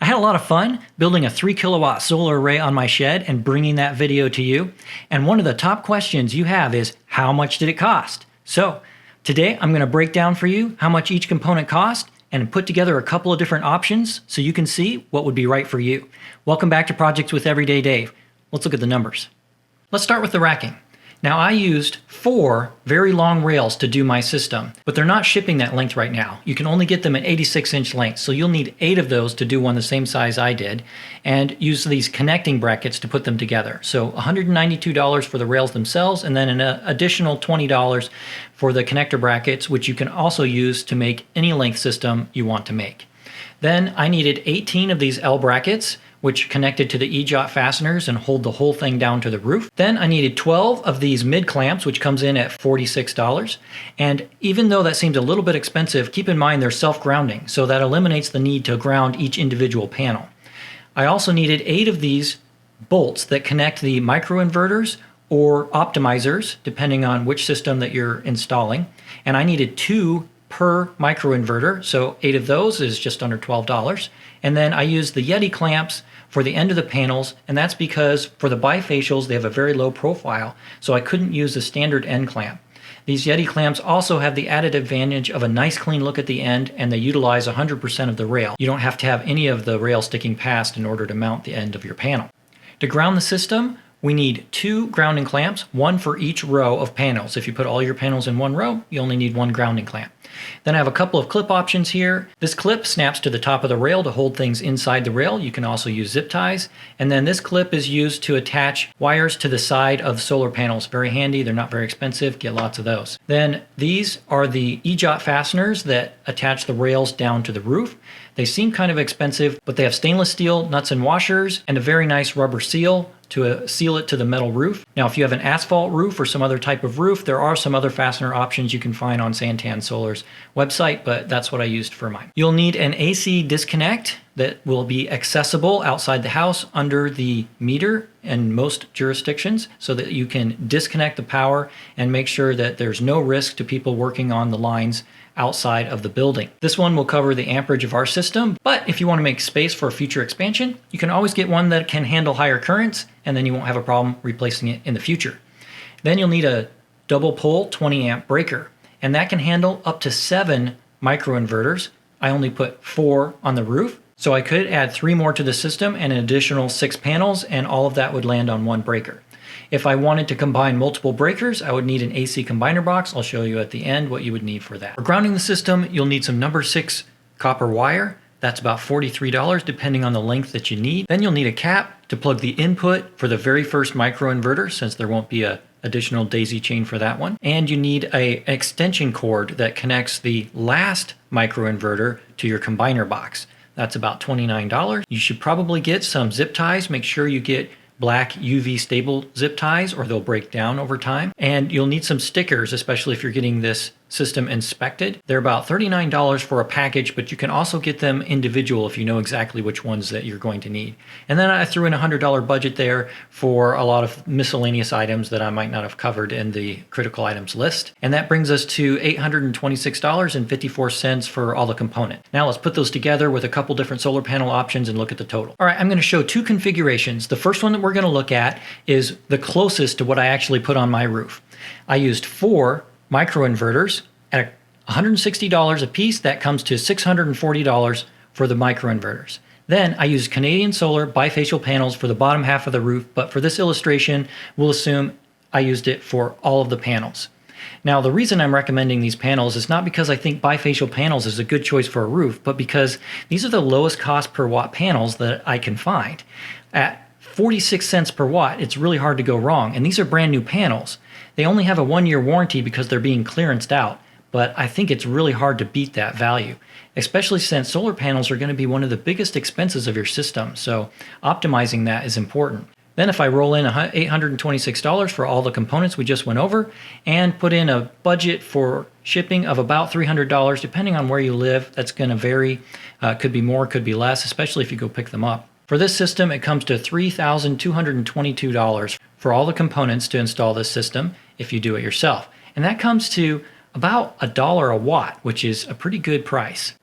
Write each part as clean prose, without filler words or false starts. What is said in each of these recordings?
I had a lot of fun building a 3 kilowatt solar array on my shed and bringing that video to you. And one of the top questions you have is, how much did it cost? So today I'm going to break down for you how much each component cost and put together a couple of different options so you can see what would be right for you. Welcome back to Projects with Everyday Dave. Let's look at the numbers. Let's start with the racking. Now I used 4 very long rails to do my system, but they're not shipping that length right now. You can only get them at 86-inch lengths, so you'll need 8 of those to do one the same size I did, and use these connecting brackets to put them together. So $192 for the rails themselves, and then an additional $20 for the connector brackets, which you can also use to make any length system you want to make. Then I needed 18 of these L brackets, which connected to the E-jot fasteners and hold the whole thing down to the roof. Then I needed 12 of these mid clamps, which comes in at $46. And even though that seems a little bit expensive, keep in mind they're self-grounding, so that eliminates the need to ground each individual panel. I also needed 8 of these bolts that connect the microinverters or optimizers, depending on which system that you're installing. And I needed 2 per microinverter, so 8 of those is just under $12. And then I used the Yeti clamps for the end of the panels, and that's because for the bifacials they have a very low profile, so I couldn't use the standard end clamp. These Yeti clamps also have the added advantage of a nice clean look at the end, and they utilize 100% of the rail. You don't have to have any of the rail sticking past in order to mount the end of your panel. To ground the system, we need 2 grounding clamps, 1 for each row of panels. If you put all your panels in one row, you only need 1 grounding clamp. Then I have a couple of clip options here. This clip snaps to the top of the rail to hold things inside the rail. You can also use zip ties. And then this clip is used to attach wires to the side of solar panels. Very handy. They're not very expensive. Get lots of those. Then these are the E-jot fasteners that attach the rails down to the roof. They seem kind of expensive, but they have stainless steel nuts and washers and a very nice rubber seal to seal it to the metal roof. Now, if you have an asphalt roof or some other type of roof, there are some other fastener options you can find on Santan Solar's website, but that's what I used for mine. You'll need an AC disconnect that will be accessible outside the house under the meter in most jurisdictions, so that you can disconnect the power and make sure that there's no risk to people working on the lines outside of the building. This one will cover the amperage of our system, but if you want to make space for future expansion, you can always get one that can handle higher currents, and then you won't have a problem replacing it in the future. Then you'll need a double pole 20 amp breaker, and that can handle up to 7 microinverters. I only put 4 on the roof, so I could add 3 more to the system and an additional 6 panels, and all of that would land on 1 breaker. If I wanted to combine multiple breakers, I would need an AC combiner box. I'll show you at the end what you would need for that. For grounding the system, you'll need some number 6 copper wire. That's about $43 depending on the length that you need. Then you'll need a cap to plug the input for the very first microinverter, since there won't be an additional daisy chain for that one. And you need an extension cord that connects the last microinverter to your combiner box. That's about $29. You should probably get some zip ties. Make sure you get black UV stable zip ties or they'll break down over time. And you'll need some stickers, especially if you're getting this system inspected. They're about $39 for a package, but you can also get them individual if you know exactly which ones that you're going to need. And then I threw in a $100 budget there for a lot of miscellaneous items that I might not have covered in the critical items list. And that brings us to $826.54 for all the components. Now let's put those together with a couple different solar panel options and look at the total. All right, I'm going to show 2 configurations. The first one that we're going to look at is the closest to what I actually put on my roof. I used 4 microinverters at $160 a piece. That comes to $640 for the microinverters. Then I used Canadian Solar bifacial panels for the bottom half of the roof, but for this illustration, we'll assume I used it for all of the panels. Now, the reason I'm recommending these panels is not because I think bifacial panels is a good choice for a roof, but because these are the lowest cost per watt panels that I can find. At 46 cents per watt, it's really hard to go wrong, and these are brand new panels. They only have a 1-year warranty because they're being clearanced out, but I think it's really hard to beat that value, especially since solar panels are going to be one of the biggest expenses of your system, so optimizing that is important. Then if I roll in $826 for all the components we just went over and put in a budget for shipping of about $300, depending on where you live, that's going to vary. Could be more, could be less, especially if you go pick them up. For this system, it comes to $3,222 for all the components to install this system if you do it yourself. And that comes to about $1 a watt, which is a pretty good price.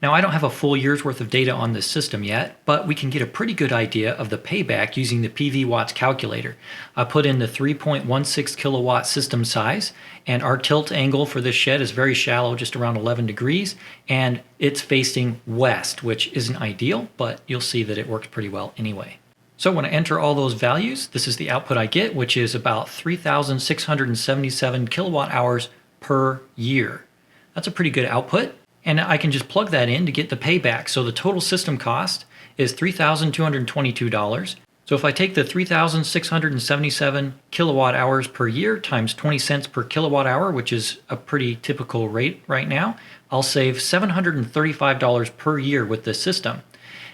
Now, I don't have a full year's worth of data on this system yet, but we can get a pretty good idea of the payback using the PV watts calculator. I put in the 3.16 kilowatt system size, and our tilt angle for this shed is very shallow, just around 11 degrees, and it's facing west, which isn't ideal, but you'll see that it works pretty well anyway. So when I enter all those values, this is the output I get, which is about 3,677 kilowatt hours per year. That's a pretty good output. And I can just plug that in to get the payback. So the total system cost is $3,222. So if I take the 3,677 kilowatt hours per year times 20 cents per kilowatt hour, which is a pretty typical rate right now, I'll save $735 per year with this system.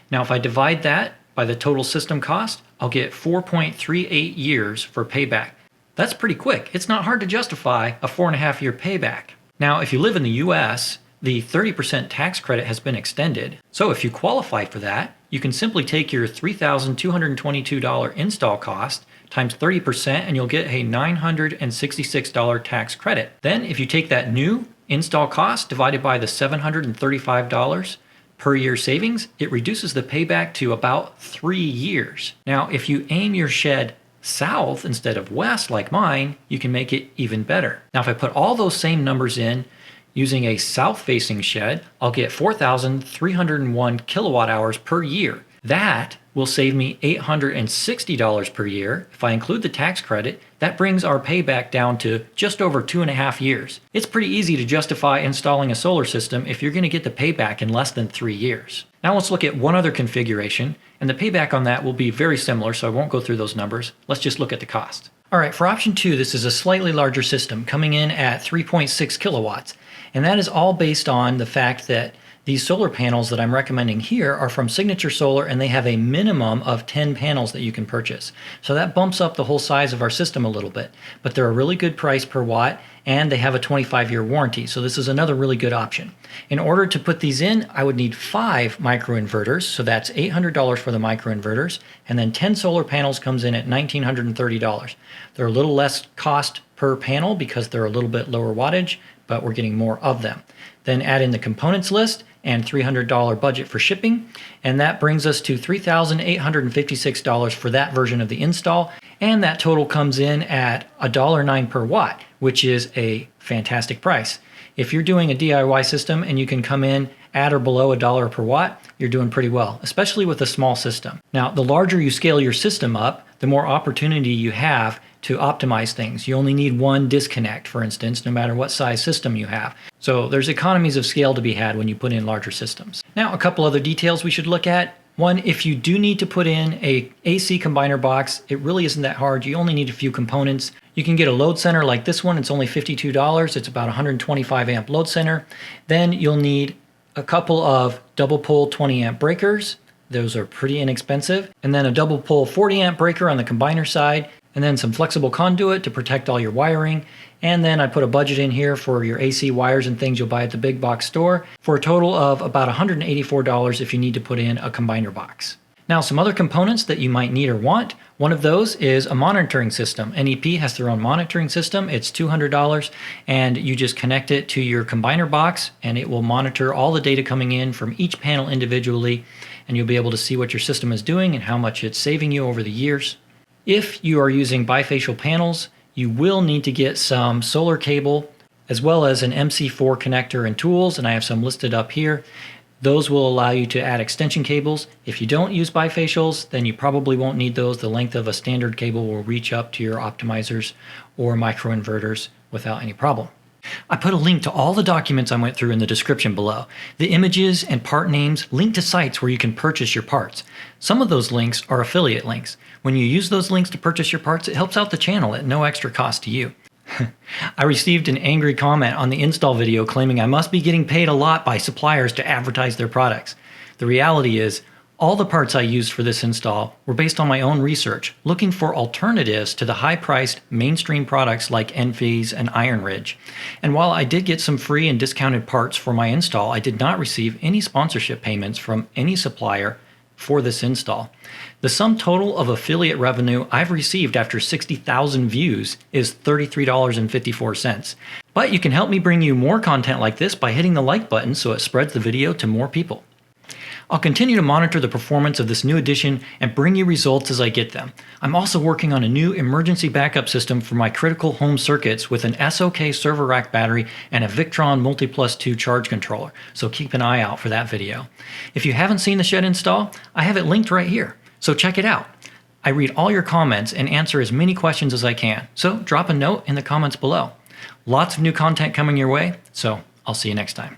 Now, if I divide that by the total system cost, I'll get 4.38 years for payback. That's pretty quick. It's not hard to justify a 4.5-year payback. Now, if you live in the US, the 30% tax credit has been extended. So if you qualify for that, you can simply take your $3,222 install cost times 30% and you'll get a $966 tax credit. Then if you take that new install cost divided by the $735 per year savings, it reduces the payback to about 3 years. Now, if you aim your shed south instead of west like mine, you can make it even better. Now, if I put all those same numbers in, using a south-facing shed, I'll get 4,301 kilowatt hours per year. That will save me $860 per year. If I include the tax credit, that brings our payback down to just over 2.5 years. It's pretty easy to justify installing a solar system if you're going to get the payback in less than 3 years. Now let's look at one other configuration, and the payback on that will be very similar, so I won't go through those numbers. Let's just look at the cost. All right, for option 2, this is a slightly larger system coming in at 3.6 kilowatts. And that is all based on the fact that these solar panels that I'm recommending here are from Signature Solar, and they have a minimum of 10 panels that you can purchase. So that bumps up the whole size of our system a little bit. But they're a really good price per watt, and they have a 25-year warranty. So this is another really good option. In order to put these in, I would need 5 microinverters. So that's $800 for the microinverters. And then 10 solar panels comes in at $1,930. They're a little less cost per panel because they're a little bit lower wattage, but we're getting more of them. Then add in the components list and $300 budget for shipping, and that brings us to $3,856 for that version of the install, and that total comes in at $1.09 per watt, which is a fantastic price. If you're doing a DIY system and you can come in at or below $1 per watt, you're doing pretty well, especially with a small system. Now, the larger you scale your system up, the more opportunity you have to optimize things. You only need one disconnect, for instance, no matter what size system you have. So there's economies of scale to be had when you put in larger systems. Now, a couple other details we should look at. One, if you do need to put in a AC combiner box, it really isn't that hard. You only need a few components. You can get a load center like this one. It's only $52. It's about a 125 amp load center. Then you'll need a couple of double pole 20 amp breakers. Those are pretty inexpensive. And then a double pole 40 amp breaker on the combiner side, and then some flexible conduit to protect all your wiring. And then I put a budget in here for your AC wires and things you'll buy at the big box store for a total of about $184 if you need to put in a combiner box. Now, some other components that you might need or want. One of those is a monitoring system. NEP has their own monitoring system. It's $200, and you just connect it to your combiner box, and it will monitor all the data coming in from each panel individually, and you'll be able to see what your system is doing and how much it's saving you over the years. If you are using bifacial panels, you will need to get some solar cable as well as an MC4 connector and tools, and I have some listed up here. Those will allow you to add extension cables. If you don't use bifacials, then you probably won't need those. The length of a standard cable will reach up to your optimizers or microinverters without any problem. I put a link to all the documents I went through in the description below. The images and part names link to sites where you can purchase your parts. Some of those links are affiliate links. When you use those links to purchase your parts, it helps out the channel at no extra cost to you. I received an angry comment on the install video claiming I must be getting paid a lot by suppliers to advertise their products. The reality is, all the parts I used for this install were based on my own research, looking for alternatives to the high-priced mainstream products like Enfees and Iron Ridge. And while I did get some free and discounted parts for my install, I did not receive any sponsorship payments from any supplier for this install. The sum total of affiliate revenue I've received after 60,000 views is $33.54. But you can help me bring you more content like this by hitting the like button so it spreads the video to more people. I'll continue to monitor the performance of this new addition and bring you results as I get them. I'm also working on a new emergency backup system for my critical home circuits with an SOK server rack battery and a Victron Multiplus 2 charge controller, so keep an eye out for that video. If you haven't seen the shed install, I have it linked right here, so check it out. I read all your comments and answer as many questions as I can, so drop a note in the comments below. Lots of new content coming your way, so I'll see you next time.